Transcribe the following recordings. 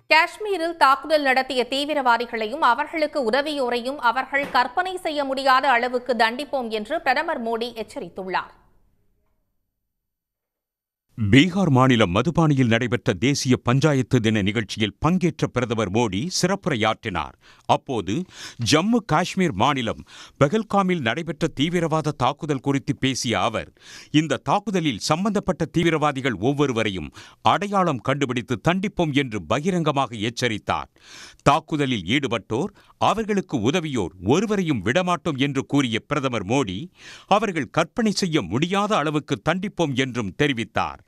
காஷ்மீரில் தாக்குதல் நடத்திய தீவிரவாதிகளையும் அவர்களுக்கு உதவியோரையும் அவர்கள் கற்பனை செய்ய முடியாத அளவுக்கு தண்டிப்போம் என்று பிரதமர் மோடி எச்சரித்துள்ளார். பீகார் மாநிலம் மதுபானியில் நடைபெற்ற தேசிய பஞ்சாயத்து தின நிகழ்ச்சியில் பங்கேற்ற பிரதமர் மோடி சிறப்புரையாற்றினார். அப்போது ஜம்மு காஷ்மீர் மாநிலம் பெஹல்காமில் நடைபெற்ற தீவிரவாத தாக்குதல் குறித்து பேசிய அவர், இந்த தாக்குதலில் சம்பந்தப்பட்ட தீவிரவாதிகள் ஒவ்வொருவரையும் அடையாளம் கண்டுபிடித்து தண்டிப்போம் என்று பகிரங்கமாக எச்சரித்தார். தாக்குதலில் ஈடுபட்டோர், அவர்களுக்கு உதவியோர் ஒருவரையும் விடமாட்டோம் என்று கூறிய பிரதமர் மோடி, அவர்கள் கற்பனை செய்ய முடியாத அளவுக்கு தண்டிப்போம் என்றும் தெரிவித்தார்.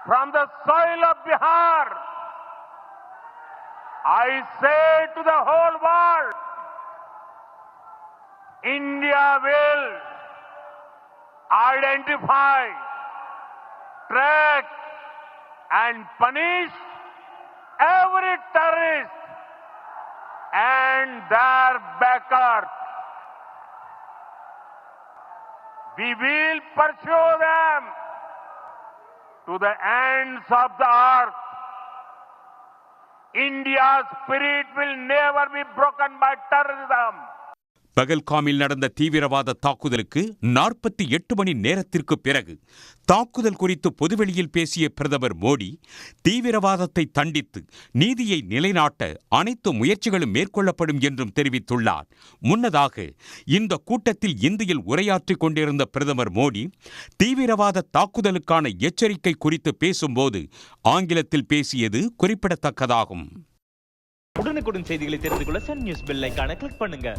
From the soil of Bihar, I say to the whole world, India will identify, track and punish every terrorist and their backers. We will pursue them to the ends of the earth. India's spirit will never be broken by terrorism. பகல்காமில் நடந்த தீவிரவாத தாக்குதலுக்கு 48 மணி நேரத்திற்கு பிறகு தாக்குதல் குறித்து பொதுவெளியில் பேசிய பிரதமர் மோடி, தீவிரவாதத்தை தண்டித்து நீதியை நிலைநாட்ட அனைத்து முயற்சிகளும் மேற்கொள்ளப்படும் என்றும் தெரிவித்துள்ளார். முன்னதாக இந்த கூட்டத்தில் இந்தியில் உரையாற்றிக் கொண்டிருந்த பிரதமர் மோடி, தீவிரவாத தாக்குதலுக்கான எச்சரிக்கை குறித்து பேசும்போது ஆங்கிலத்தில் பேசியது குறிப்பிடத்தக்கதாகும். உடனுக்குடன் செய்திகளை தெரிந்து கொள்ள சன் நியூஸ் பெல் ஐகானை கிளிக் பண்ணுங்க.